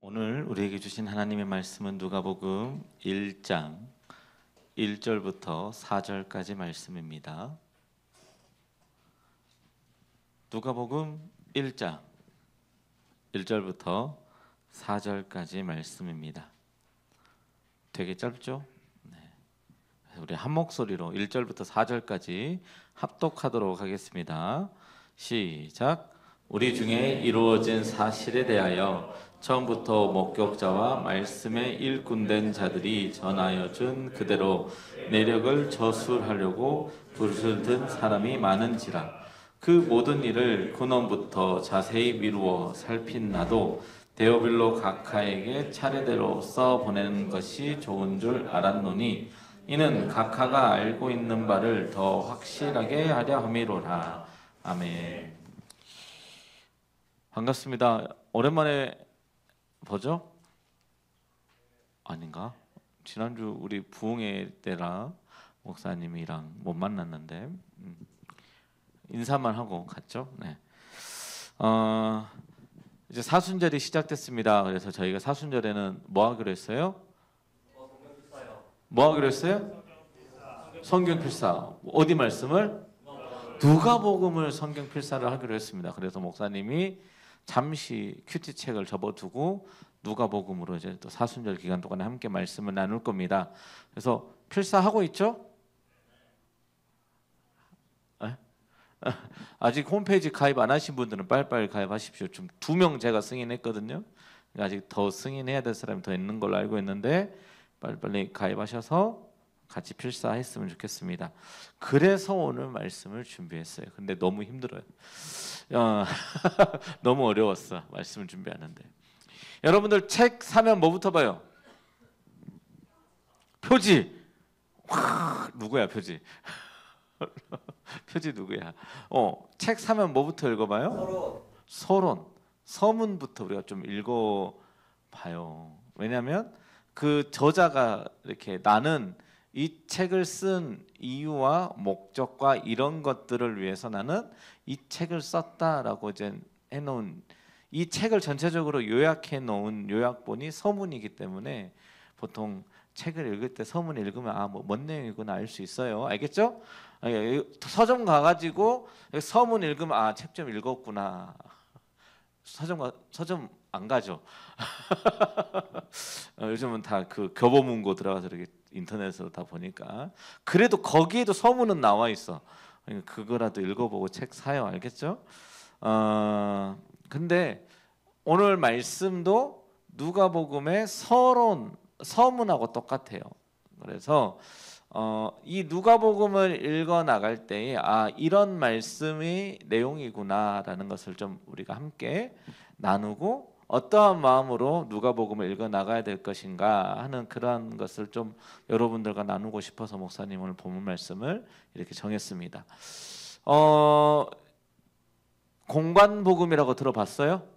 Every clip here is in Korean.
오늘 우리에게 주신 하나님의 말씀은 누가복음 1장 1절부터 4절까지 말씀입니다. 누가복음 1장 1절부터 4절까지 말씀입니다. 되게 짧죠? 네. 우리 한 목소리로 1절부터 4절까지 합독하도록 하겠습니다. 시작. 우리 중에 이루어진 사실에 대하여 처음부터 목격자와 말씀에 일꾼된 자들이 전하여 준 그대로 내력을 저술하려고 붓을 든 사람이 많은지라. 그 모든 일을 근원부터 자세히 미루어 살핀 나도 데오빌로 각하에게 차례대로 써보내는 것이 좋은 줄 알았노니 이는 각하가 알고 있는 바를 더 확실하게 하려 함이로라. 아멘. 반갑습니다. 오랜만에 보죠? 아닌가? 지난주 우리 부흥회 때라 목사님이랑 못 만났는데 인사만 하고 갔죠? 네. 이제 사순절이 시작됐습니다. 그래서 저희가 사순절에는 뭐 하기로 했어요? 뭐 하기로 했어요? 성경 필사. 어디 말씀을? 누가복음을 성경 필사를 하기로 했습니다. 그래서 목사님이 잠시 큐티 책을 접어두고 누가복음으로 이제 또 사순절 기간 동안에 함께 말씀을 나눌 겁니다. 그래서 필사하고 있죠? 아직 홈페이지 가입 안 하신 분들은 빨리빨리 가입하십시오. 좀 2명 제가 승인했거든요. 아직 더 승인해야 될 사람이 더 있는 걸로 알고 있는데 빨리빨리 가입하셔서 같이 필사했으면 좋겠습니다. 그래서 오늘 말씀을 준비했어요. 근데 너무 힘들어요. 너무 어려웠어. 말씀을 준비하는데. 여러분들 책 사면 뭐부터 봐요? 표지. 누구야 표지? 표지 누구야? 책 사면 뭐부터 읽어봐요? 서론. 서문부터 우리가 좀 읽어봐요. 왜냐하면 그 저자가 이렇게 나는 이 책을 쓴 이유와 목적과 이런 것들을 위해서 나는 이 책을 썼다라고 이제 해놓은 이 책을 전체적으로 요약해 놓은 요약본이 서문이기 때문에 보통 책을 읽을 때 서문 읽으면 뭔 내용이구나 알 수 있어요. 알겠죠? 서점 가가지고 서문 읽으면 책 좀 읽었구나. 서점 안 가죠. 요즘은 다 그 교보문고 들어가서 이렇게 인터넷으로 다 보니까 그래도 거기에도 서문은 나와 있어. 그거라도 읽어보고 책 사요. 알겠죠? 근데 오늘 말씀도 누가복음의 서문하고 똑같아요. 그래서 이 누가복음을 읽어 나갈 때에 이런 말씀의 내용이구나라는 것을 좀 우리가 함께 나누고 어떠한 마음으로 누가복음을 읽어 나가야 될 것인가 하는 그러한 것을 좀 여러분들과 나누고 싶어서 목사님 오늘 본문 말씀을 이렇게 정했습니다. 공관복음이라고 들어봤어요?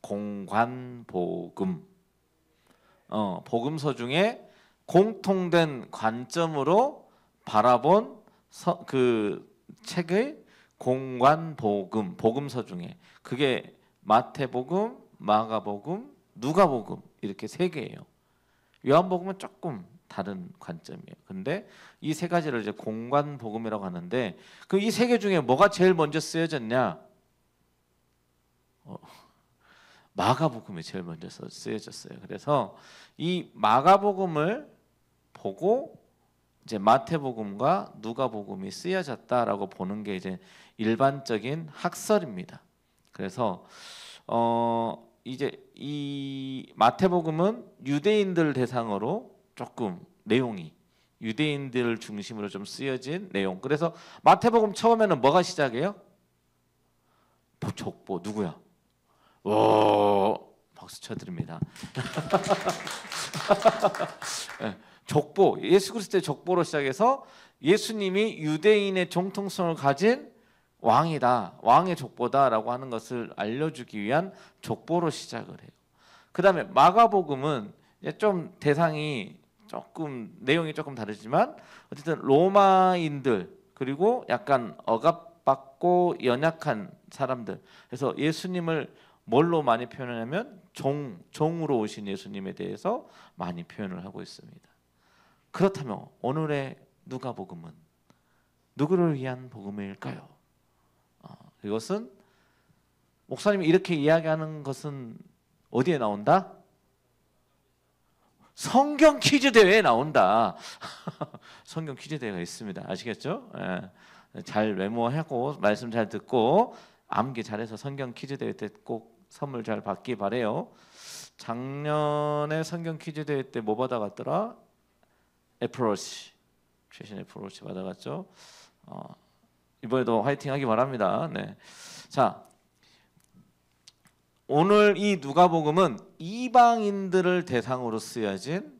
공관복음. 복음서 중에 공통된 관점으로 바라본 그 책의 공관복음, 복음서 중에 그게 마태복음, 마가복음, 누가복음 이렇게 3개예요. 요한복음은 조금 다른 관점이에요. 근데 이 3가지를 이제 공관복음이라고 하는데 그 이 3개 중에 뭐가 제일 먼저 쓰여졌냐? 마가복음이 제일 먼저 쓰여졌어요. 그래서 이 마가복음을 보고 이제 마태복음과 누가복음이 쓰여졌다라고 보는 게 이제 일반적인 학설입니다. 그래서 이제 이 마태복음은 유대인들 대상으로 조금 내용이 유대인들 중심으로 좀 쓰여진 내용. 그래서 마태복음 처음에는 뭐가 시작해요? 족보 누구야? 박수 쳐드립니다. 족보, 예수 그리스도의 족보로 시작해서 예수님이 유대인의 정통성을 가진 왕이다, 왕의 족보다라고 하는 것을 알려주기 위한 족보로 시작을 해요. 그 다음에 마가복음은 좀 대상이 조금 내용이 조금 다르지만 어쨌든 로마인들 그리고 약간 억압받고 연약한 사람들, 그래서 예수님을 뭘로 많이 표현하냐면 종으로 오신 예수님에 대해서 많이 표현을 하고 있습니다. 그렇다면 오늘의 누가복음은 누구를 위한 복음일까요? 이것은 목사님이 이렇게 이야기하는 것은 어디에 나온다? 성경 퀴즈 대회에 나온다. 성경 퀴즈 대회가 있습니다. 아시겠죠? 잘 메모하고 말씀 잘 듣고 암기 잘해서 성경 퀴즈 대회 때 꼭 선물 잘 받기 바래요. 작년에 성경 퀴즈 대회 때 뭐 받아갔더라? 애플워치, 최신 애플워치 받아갔죠. 이번에도 화이팅하기 바랍니다. 네. 자, 오늘 이 누가복음은 이방인들을 대상으로 쓰여진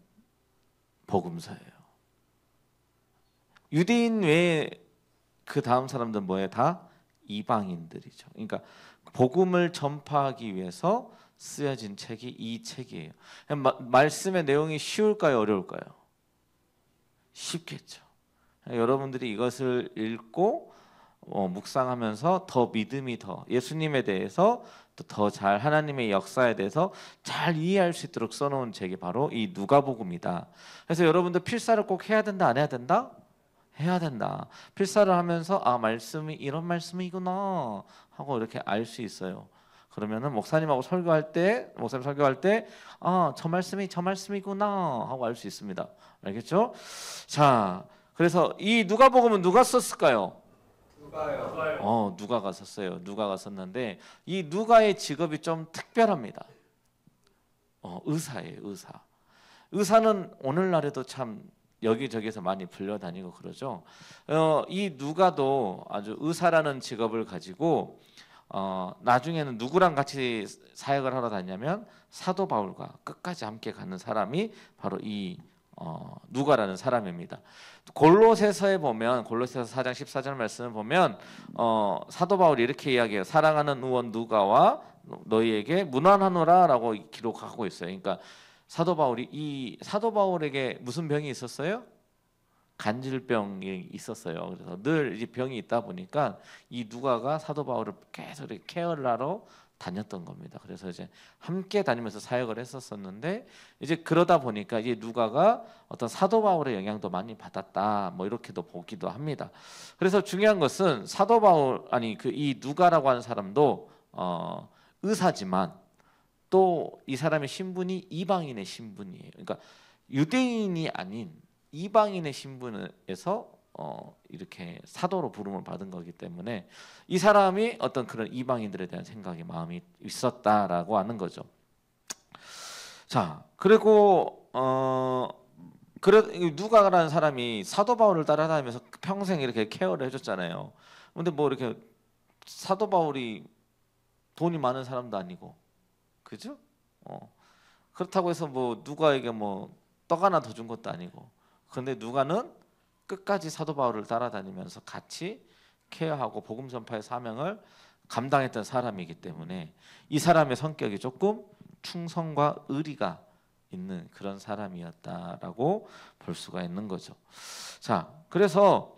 복음서예요. 유대인 외에 그 다음 사람들은 뭐예요? 다 이방인들이죠. 그러니까 복음을 전파하기 위해서 쓰여진 책이 이 책이에요. 말씀의 내용이 쉬울까요? 어려울까요? 쉽겠죠. 여러분들이 이것을 읽고 묵상하면서 더 믿음이 더 예수님에 대해서 더 잘 하나님의 역사에 대해서 잘 이해할 수 있도록 써놓은 책이 바로 이 누가복음이다. 그래서 여러분들 필사를 꼭 해야 된다, 안 해야 된다? 해야 된다. 필사를 하면서 말씀이 이런 말씀이구나 하고 이렇게 알 수 있어요. 그러면은 목사님 설교할 때 저 말씀이 저 말씀이구나 하고 알 수 있습니다. 알겠죠? 자, 그래서 이 누가복음은 누가 썼을까요? 누가가 썼어요. 누가가 썼는데 이 누가의 직업이 좀 특별합니다. 의사예요, 의사. 의사는 오늘날에도 참 여기저기서 많이 불려다니고 그러죠. 이 누가도 아주 의사라는 직업을 가지고 나중에는 누구랑 같이 사역을 하러 다녔냐면 사도 바울과 끝까지 함께 가는 사람이 바로 이 누가라는 사람입니다. 골로새서에 보면 골로새서 4장 14절 말씀을 보면 사도 바울이 이렇게 이야기해요. 사랑하는 의원 누가와 너희에게 문안하노라라고 기록하고 있어요. 그러니까 사도 바울에게 무슨 병이 있었어요? 간질병이 있었어요. 그래서 늘 이제 병이 있다 보니까 이 누가가 사도 바울을 계속 이렇게 케어를 하러 다녔던 겁니다. 그래서 이제 함께 다니면서 사역을 했었었는데 이제 그러다 보니까 이제 누가가 어떤 사도 바울의 영향도 많이 받았다. 뭐 이렇게도 보기도 합니다. 그래서 중요한 것은 사도 바울 이 누가라고 하는 사람도 의사지만 또 이 사람의 신분이 이방인의 신분이에요. 그러니까 유대인이 아닌 이방인의 신분에서 이렇게 사도로 부름을 받은 거기 때문에 이 사람이 어떤 그런 이방인들에 대한 생각이 마음이 있었다라고 하는 거죠. 자, 그리고 누가라는 사람이 사도 바울을 따라다니면서 평생 이렇게 케어를 해줬잖아요. 근데 뭐 이렇게 사도 바울이 돈이 많은 사람도 아니고, 그죠? 그렇다고 해서 뭐 누가에게 뭐 떡 하나 더 준 것도 아니고. 그런데 누가는 끝까지 사도 바울을 따라다니면서 같이 케어하고 복음 전파의 사명을 감당했던 사람이기 때문에 이 사람의 성격이 조금 충성과 의리가 있는 그런 사람이었다라고 볼 수가 있는 거죠. 자, 그래서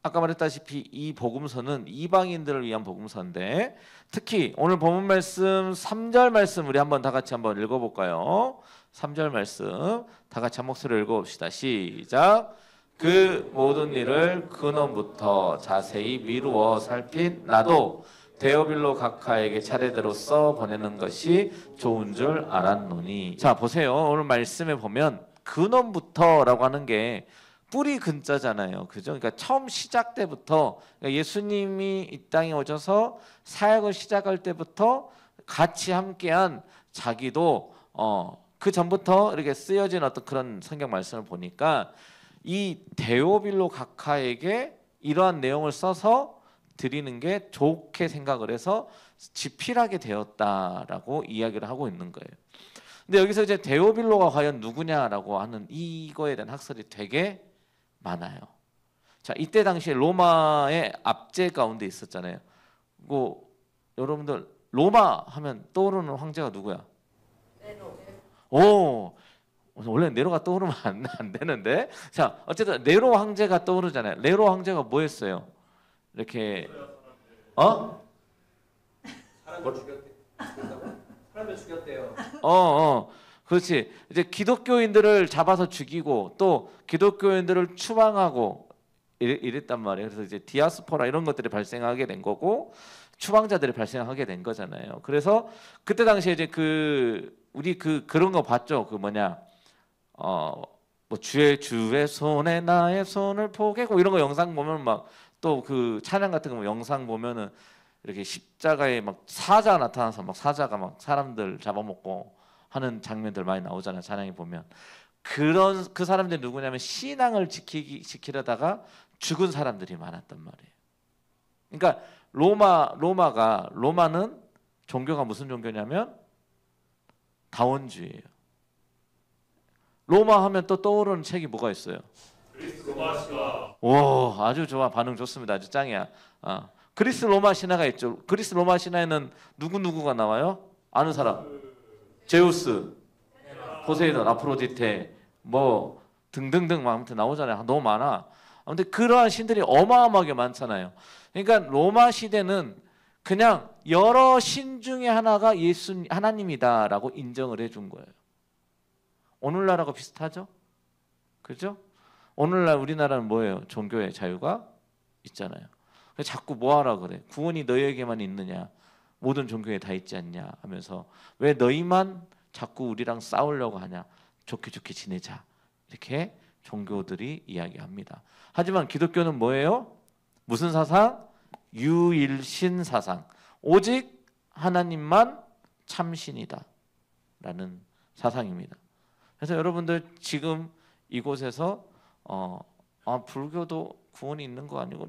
아까 말했다시피 이 복음서는 이방인들을 위한 복음서인데 특히 오늘 본문 말씀 3절 말씀 우리 다 같이 한번 읽어볼까요? 3절 말씀 다 같이 한 목소리로 읽어봅시다. 시작. 그 모든 일을 근원부터 자세히 미루어 살핀 나도 데오빌로 각하에게 차례대로 써 보내는 것이 좋은 줄 알았노니. 자, 보세요. 오늘 말씀에 보면 근원부터라고 하는 게 뿌리 근자잖아요. 그죠? 그러니까 처음 시작 때부터 예수님이 이 땅에 오셔서 사역을 시작할 때부터 같이 함께한 자기도 그 전부터 이렇게 쓰여진 어떤 그런 성경 말씀을 보니까 이 데오빌로 각하에게 이러한 내용을 써서 드리는 게 좋게 생각을 해서 집필하게 되었다라고 이야기를 하고 있는 거예요. 근데 여기서 이제 데오빌로가 과연 누구냐라고 하는 이거에 대한 학설이 되게 많아요. 자, 이때 당시에 로마의 압제 가운데 있었잖아요. 여러분들 로마 하면 떠오르는 황제가 누구야? 네로. 원래 네로가 떠오르면 안 되는데. 자, 어쨌든 네로 황제가 떠오르잖아요. 네로 황제가 뭐 했어요? 이렇게 사람을 죽였대. 사람을 죽였대요. 그렇지. 이제 기독교인들을 잡아서 죽이고 또 기독교인들을 추방하고 이랬단 말이에요. 그래서 이제 디아스포라 이런 것들이 발생하게 된 거고 추방자들이 발생하게 된 거잖아요. 그래서 그때 당시에 이제 우리 그런 거 봤죠. 뭐 주의 손에 나의 손을 포개고 이런 거 영상 보면 막 또 그 찬양 같은 거 영상 보면은 이렇게 십자가에 막 사자가 나타나서 막 사자가 막 사람들 잡아먹고 하는 장면들 많이 나오잖아요. 찬양에 보면 그 사람들이 누구냐면 신앙을 지키려다가 죽은 사람들이 많았단 말이에요. 그러니까 로마는 종교가 무슨 종교냐면 다원주의예요. 로마 하면 또 떠오르는 책이 뭐가 있어요? 그리스 로마 신화. 오, 아주 좋아. 반응 좋습니다. 아주 짱이야. 그리스 로마 신화가 있죠. 그리스 로마 신화에는 누구가 나와요? 아는 사람? 제우스, 포세이돈, 아프로디테 뭐 등등등 아무튼 나오잖아요. 너무 많아. 아무튼 그러한 신들이 어마어마하게 많잖아요. 그러니까 로마 시대는 그냥 여러 신 중에 하나가 하나님이다라고 인정을 해준 거예요. 오늘날하고 비슷하죠? 그죠? 오늘날 우리나라는 뭐예요? 종교의 자유가 있잖아요. 자꾸 뭐하라 그래? 구원이 너희에게만 있느냐? 모든 종교에 다 있지 않냐? 하면서 왜 너희만 자꾸 우리랑 싸우려고 하냐? 좋게 지내자. 이렇게 종교들이 이야기합니다. 하지만 기독교는 뭐예요? 무슨 사상? 유일신 사상. 오직 하나님만 참신이다 라는 사상입니다. 그래서 여러분들 지금 이곳에서 불교도 구원이 있는 거 아니고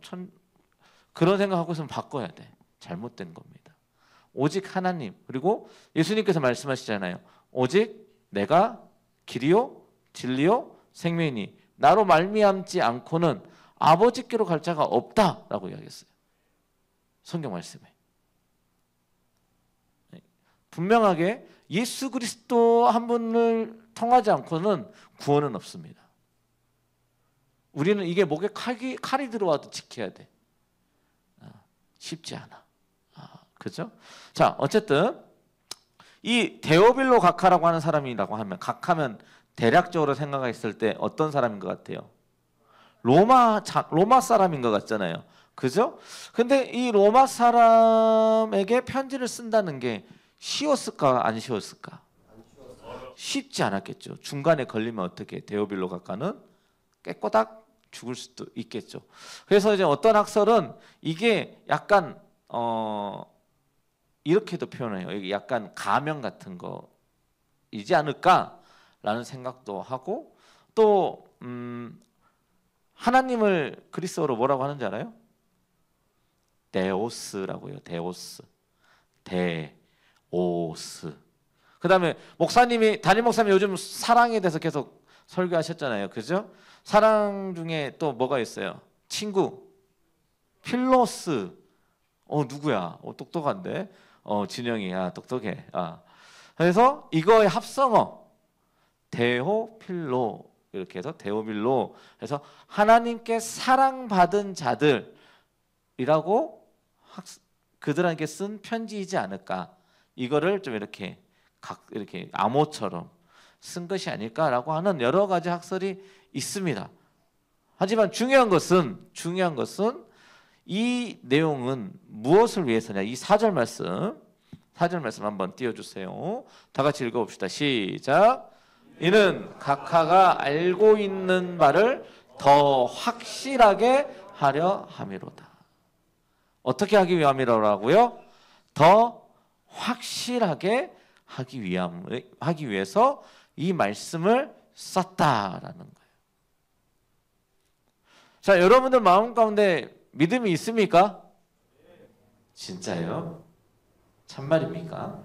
그런 생각하고 있으면 바꿔야 돼. 잘못된 겁니다. 오직 하나님. 그리고 예수님께서 말씀하시잖아요. 오직 내가 길이요 진리요 생명이니 나로 말미암지 않고는 아버지께로 갈 자가 없다라고 이야기했어요. 성경 말씀에 분명하게 예수 그리스도 한 분을 통하지 않고는 구원은 없습니다. 우리는 이게 목에 칼이 들어와도 지켜야 돼. 쉽지 않아. 그죠? 자, 어쨌든 이 데오빌로 각하라고 하는 사람이라고 하면 각하면 대략적으로 생각했을 때 어떤 사람인 것 같아요? 로마 사람인 것 같잖아요. 그죠? 근데 이 로마 사람에게 편지를 쓴다는 게 쉬웠을까 안 쉬웠을까? 쉽지 않았겠죠. 중간에 걸리면 어떻게 데오빌로 각하는 깨꼬닥 죽을 수도 있겠죠. 그래서 이제 어떤 학설은 이게 약간 이렇게도 표현해요. 이게 약간 가면 같은 거이지 않을까라는 생각도 하고 또 하나님을 그리스어로 뭐라고 하는지 알아요? 데오스라고요. 데오스. 데오스. 그다음에 담임 목사님이 요즘 사랑에 대해서 계속 설교하셨잖아요. 그죠? 사랑 중에 또 뭐가 있어요? 친구. 필로스. 누구야? 똑똑한데. 진영이. 똑똑해. 그래서 이거의 합성어 데오필로 이렇게 해서 데오빌로 해서 하나님께 사랑받은 자들이라고 그들에게 쓴 편지이지 않을까. 이거를 좀 이렇게 암호처럼 쓴 것이 아닐까라고 하는 여러 가지 학설이 있습니다. 하지만 중요한 것은 이 내용은 무엇을 위해서냐? 이 4절 말씀 한번 띄워주세요. 다 같이 읽어봅시다. 시작. 이는 각하가 알고 있는 바를 더 확실하게 하려 함이로다. 어떻게 하기 위함이라고요? 더 확실하게 하기 위해서 이 말씀을 썼다라는 거예요. 자, 여러분들 마음 가운데 믿음이 있습니까? 진짜요? 참말입니까?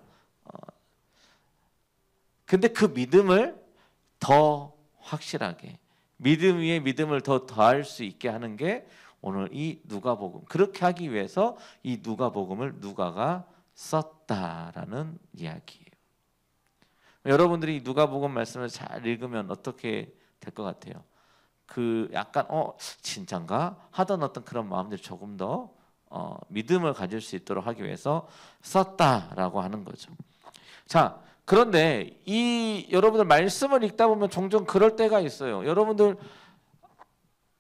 근데 그 믿음을 더 확실하게 믿음 위에 믿음을 더 더할 수 있게 하는 게 오늘 이 누가복음. 그렇게 하기 위해서 이 누가복음을 누가가 썼다라는 이야기예요. 여러분들이 누가복음 말씀을 잘 읽으면 어떻게 될 것 같아요? 그 약간 진짠가 하던 어떤 그런 마음들이 조금 더 믿음을 가질 수 있도록 하기 위해서 썼다라고 하는 거죠. 자, 그런데 이 여러분들 말씀을 읽다 보면 종종 그럴 때가 있어요. 여러분들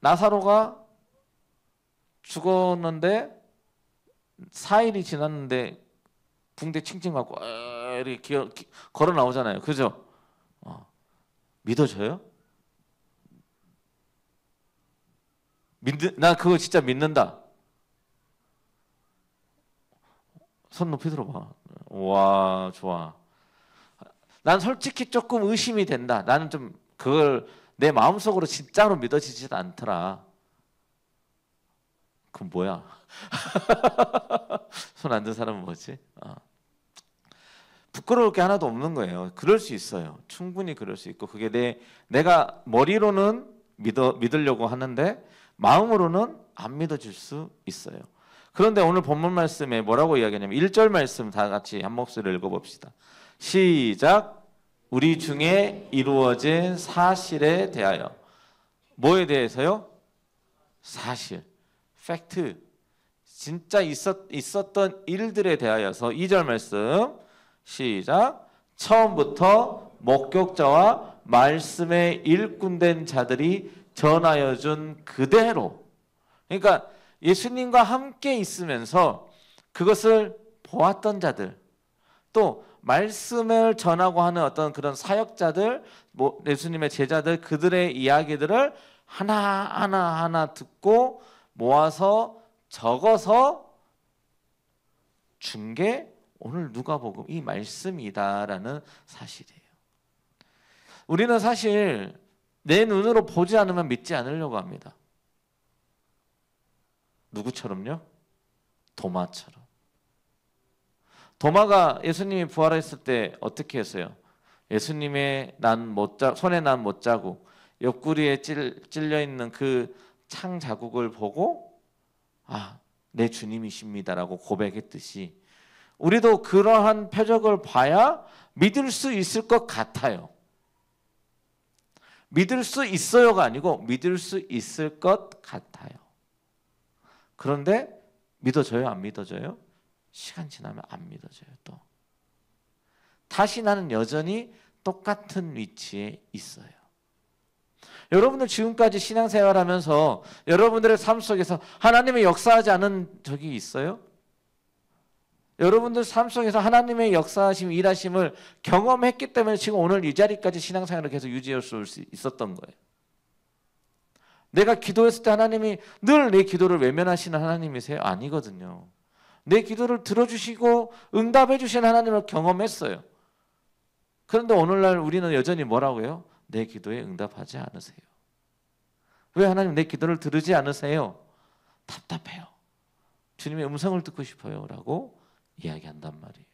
나사로가 죽었는데 4일이 지났는데 붕대 칭칭 맞고 이렇게 걸어 나오잖아요. 그죠? 믿어져요? 나 그거 진짜 믿는다. 손 높이 들어봐. 와, 좋아. 난 솔직히 조금 의심이 된다. 나는 좀 그걸 내 마음속으로 진짜로 믿어지지 않더라. 그럼 뭐야? 손 안 든 사람은 뭐지? 부끄러울 게 하나도 없는 거예요. 그럴 수 있어요. 충분히 그럴 수 있고 그게 내가 머리로는 믿으려고 하는데 마음으로는 안 믿어질 수 있어요. 그런데 오늘 본문 말씀에 뭐라고 이야기하냐면 1절 말씀 다 같이 한 목소리로 읽어봅시다. 시작. 우리 중에 이루어진 사실에 대하여. 뭐에 대해서요? 사실, 팩트, 진짜 있었던 일들에 대하여서 2절 말씀 시작. 처음부터 목격자와 말씀에 일꾼된 자들이 전하여 준 그대로. 그러니까 예수님과 함께 있으면서 그것을 보았던 자들, 또 말씀을 전하고 하는 어떤 그런 사역자들, 예수님의 제자들, 그들의 이야기들을 하나하나 듣고 모아서 적어서 준 게 오늘 누가복음 이 말씀이다라는 사실이에요. 우리는 사실 내 눈으로 보지 않으면 믿지 않으려고 합니다. 누구처럼요? 도마처럼. 도마가 예수님이 부활했을 때 어떻게 했어요? 예수님의 손에 난 못자국, 옆구리에 찔려 있는 그 창 자국을 보고 내 주님이십니다라고 고백했듯이 우리도 그러한 표적을 봐야 믿을 수 있을 것 같아요. 믿을 수 있어요가 아니고 믿을 수 있을 것 같아요. 그런데 믿어져요? 안 믿어져요? 시간 지나면 안 믿어져요. 또 다시 나는 여전히 똑같은 위치에 있어요. 여러분들 지금까지 신앙생활하면서 여러분들의 삶 속에서 하나님의 역사하지 않은 적이 있어요? 여러분들 삶 속에서 하나님의 역사하심, 일하심을 경험했기 때문에 지금 오늘 이 자리까지 신앙생활을 계속 유지할 수 있었던 거예요. 내가 기도했을 때 하나님이 늘 내 기도를 외면하시는 하나님이세요? 아니거든요. 내 기도를 들어주시고 응답해 주신 하나님을 경험했어요. 그런데 오늘날 우리는 여전히 뭐라고 해요? 내 기도에 응답하지 않으세요. 왜 하나님 내 기도를 들으지 않으세요? 답답해요. 주님의 음성을 듣고 싶어요 라고 이야기한단 말이에요.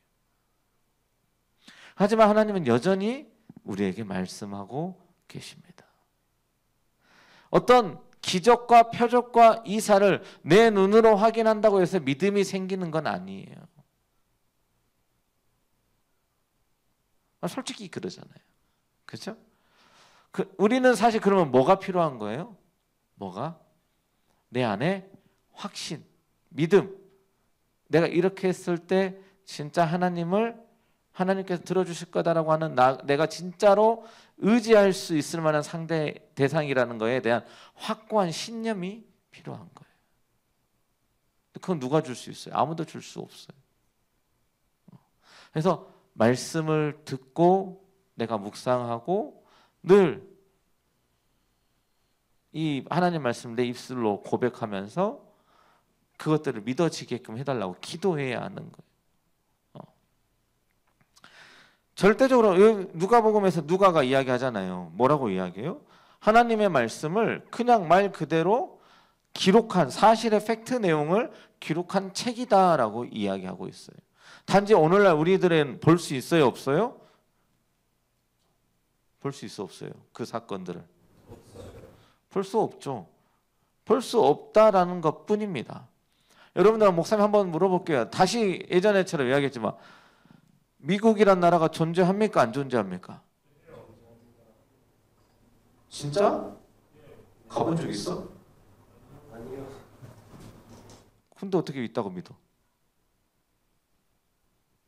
하지만 하나님은 여전히 우리에게 말씀하고 계십니다. 어떤 기적과 표적과 이사를 내 눈으로 확인한다고 해서 믿음이 생기는 건 아니에요. 솔직히 그러잖아요. 그렇죠? 우리는 사실 그러면 뭐가 필요한 거예요? 뭐가? 내 안에 확신, 믿음. 내가 이렇게 했을 때 진짜 하나님께서 들어주실 거다라고 하는 내가 진짜로 의지할 수 있을 만한 상대 대상이라는 거에 대한 확고한 신념이 필요한 거예요. 그건 누가 줄 수 있어요? 아무도 줄 수 없어요. 그래서 말씀을 듣고 내가 묵상하고 늘 이 하나님 말씀 내 입술로 고백하면서 그것들을 믿어지게끔 해달라고 기도해야 하는 거예요. 절대적으로 누가복음에서 누가가 이야기하잖아요. 뭐라고 이야기해요? 하나님의 말씀을 그냥 말 그대로 기록한 사실의 팩트 내용을 기록한 책이다라고 이야기하고 있어요. 단지 오늘날 우리들은 볼 수 있어요? 없어요? 볼 수 있어 없어요? 그 사건들을 볼 수 없죠. 볼 수 없다라는 것뿐입니다. 여러분들 목사님 한번 물어볼게요. 다시 예전에처럼 이야기했지만 미국이란 나라가 존재합니까? 안 존재합니까? 진짜? 가본 적 있어? 아니요. 근데 어떻게 있다고 믿어?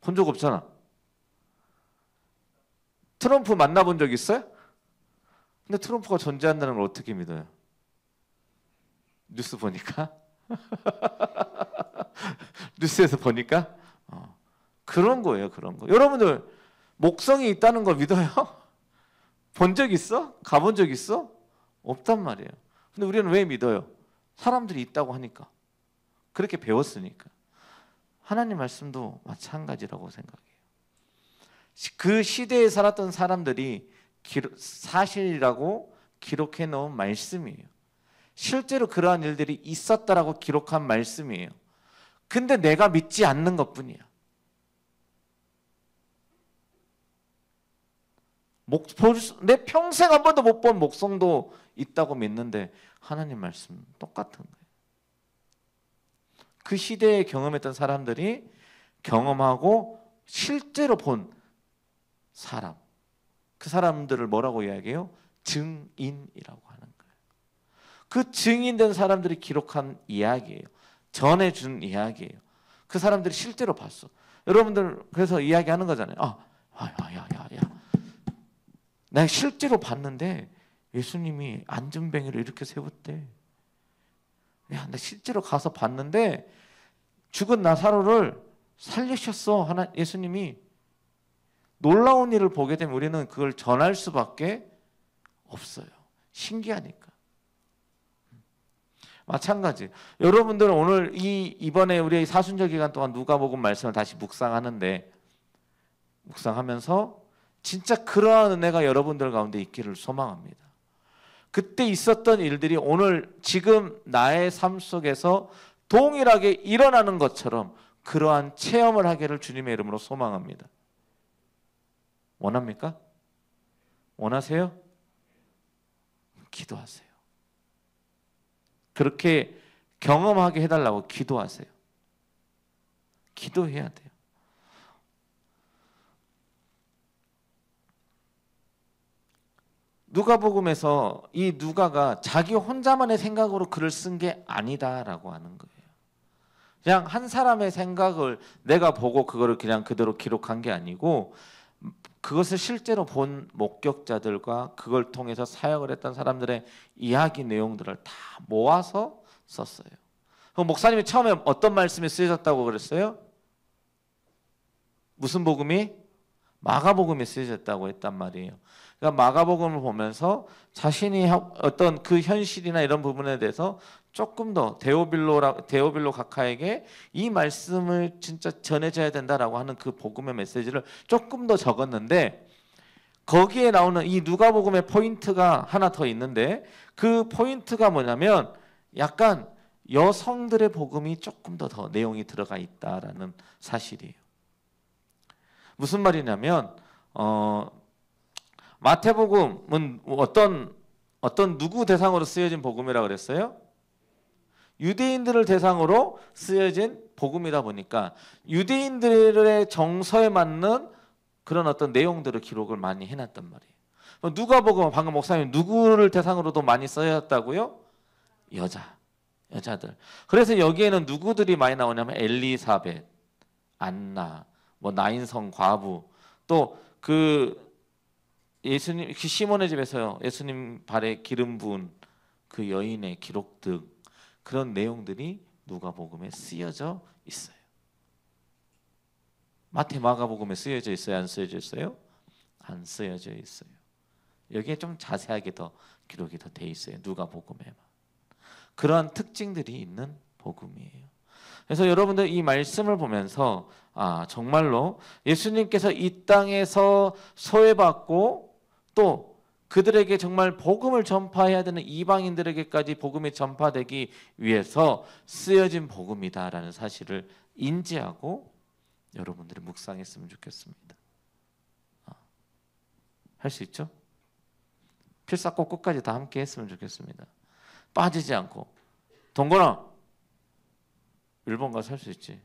본 적 없잖아. 트럼프 만나본 적 있어요? 근데 트럼프가 존재한다는 걸 어떻게 믿어요? 뉴스 보니까? 뉴스에서 보니까? 그런 거예요. 그런 거. 여러분들 목성이 있다는 거 믿어요? 본 적 있어? 가본 적 있어? 없단 말이에요. 근데 우리는 왜 믿어요? 사람들이 있다고 하니까. 그렇게 배웠으니까. 하나님 말씀도 마찬가지라고 생각해요. 그 시대에 살았던 사람들이 사실이라고 기록해 놓은 말씀이에요. 실제로 그러한 일들이 있었다라고 기록한 말씀이에요. 근데 내가 믿지 않는 것뿐이야. 내 평생 한 번도 못 본 목성도 있다고 믿는데 하나님 말씀 똑같은 거예요. 그 시대에 경험했던 사람들이 경험하고 실제로 본 사람, 그 사람들을 뭐라고 이야기해요? 증인이라고 하는 거예요. 그 증인된 사람들이 기록한 이야기예요. 전해준 이야기예요. 그 사람들이 실제로 봤어. 여러분들 그래서 이야기하는 거잖아요. 야. 내가 실제로 봤는데 예수님이 안전뱅이를 이렇게 세웠대. 야, 나 실제로 가서 봤는데 죽은 나사로를 살리셨어. 예수님이. 놀라운 일을 보게 되면 우리는 그걸 전할 수밖에 없어요. 신기하니까. 마찬가지. 여러분들은 오늘 이번에 우리 사순절 기간 동안 누가복음 말씀을 다시 묵상하면서 진짜 그러한 은혜가 여러분들 가운데 있기를 소망합니다. 그때 있었던 일들이 오늘 지금 나의 삶 속에서 동일하게 일어나는 것처럼 그러한 체험을 하기를 주님의 이름으로 소망합니다. 원합니까? 원하세요? 기도하세요. 그렇게 경험하게 해달라고 기도하세요. 기도해야 돼요. 누가복음에서 이 누가가 자기 혼자만의 생각으로 글을 쓴 게 아니다라고 하는 거예요. 그냥 한 사람의 생각을 내가 보고 그거를 그냥 그대로 기록한 게 아니고 그것을 실제로 본 목격자들과 그걸 통해서 사역을 했던 사람들의 이야기 내용들을 다 모아서 썼어요. 그럼 목사님이 처음에 어떤 말씀이 쓰여졌다고 그랬어요? 무슨 복음이? 마가복음이 쓰여졌다고 했단 말이에요. 그러니까 마가복음을 보면서 자신이 어떤 그 현실이나 이런 부분에 대해서 조금 더 데오빌로 각하에게 이 말씀을 진짜 전해줘야 된다라고 하는 그 복음의 메시지를 조금 더 적었는데 거기에 나오는 이 누가복음의 포인트가 하나 더 있는데 그 포인트가 뭐냐면 약간 여성들의 복음이 조금 더 내용이 들어가 있다라는 사실이에요. 무슨 말이냐면 마태복음은 어떤 누구 대상으로 쓰여진 복음이라고 그랬어요? 유대인들을 대상으로 쓰여진 복음이다 보니까 유대인들의 정서에 맞는 그런 어떤 내용들을 기록을 많이 해놨단 말이에요. 누가복음은 방금 목사님 누구를 대상으로도 많이 쓰였다고요? 여자들. 그래서 여기에는 누구들이 많이 나오냐면 엘리사벳, 안나, 나인성 과부, 또 예수님 시몬의 집에서요 예수님 발에 기름 부은 그 여인의 기록 등 그런 내용들이 누가복음에 쓰여져 있어요. 마태 마가복음에 쓰여져 있어요? 안 쓰여져 있어요? 안 쓰여져 있어요. 여기에 좀 자세하게 더 기록이 더 돼 있어요. 누가복음에만. 그러한 특징들이 있는 복음이에요. 그래서 여러분들 이 말씀을 보면서 정말로 예수님께서 이 땅에서 소외받고 또 그들에게 정말 복음을 전파해야 되는 이방인들에게까지 복음이 전파되기 위해서 쓰여진 복음이다라는 사실을 인지하고 여러분들이 묵상했으면 좋겠습니다. 할 수 있죠? 필사꼭 끝까지 다 함께 했으면 좋겠습니다. 빠지지 않고. 동건아, 일본 가서 할 수 있지.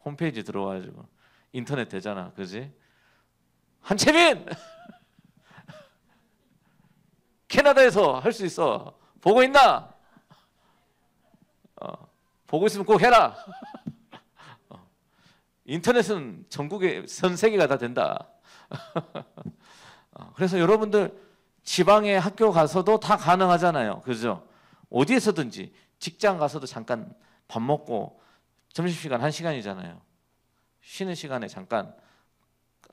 홈페이지 들어와가지고 인터넷 되잖아, 그지? 한채민 캐나다에서 할 수 있어. 보고 있나? 보고 있으면 꼭 해라. 인터넷은 전국에 전 세계가 다 된다. 그래서 여러분들 지방에 학교 가서도 다 가능하잖아요. 그죠? 어디에서든지 직장 가서도 잠깐 밥 먹고 점심시간 1시간이잖아요. 쉬는 시간에 잠깐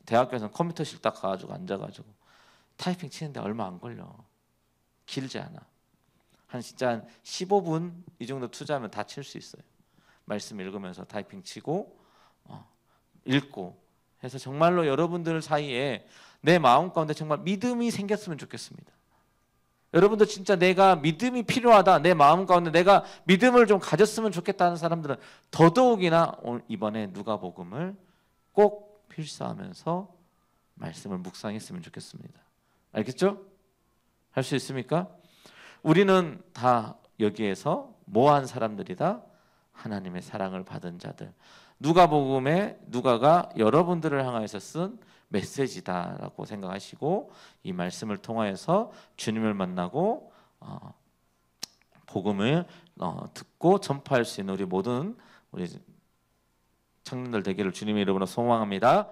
대학교에서는 컴퓨터실 딱 가가지고 앉아가지고 타이핑 치는데 얼마 안 걸려. 길지 않아. 진짜 한 15분 이 정도 투자하면 다 칠 수 있어요. 말씀 읽으면서 타이핑 치고 읽고 해서 정말로 여러분들 사이에 내 마음 가운데 정말 믿음이 생겼으면 좋겠습니다. 여러분들 진짜 내가 믿음이 필요하다, 내 마음 가운데 내가 믿음을 좀 가졌으면 좋겠다는 사람들은 더더욱이나 이번에 누가복음을 꼭 필사하면서 말씀을 묵상했으면 좋겠습니다. 알겠죠? 할 수 있습니까? 우리는 다 여기에서 뭐한 사람들이다? 하나님의 사랑을 받은 자들. 누가복음에 누가가 여러분들을 향하여서 쓴 메시지다라고 생각하시고 이 말씀을 통하여서 주님을 만나고 복음을 듣고 전파할 수 있는 우리 모든 우리 청년들 되기를 주님의 이름으로 소망합니다.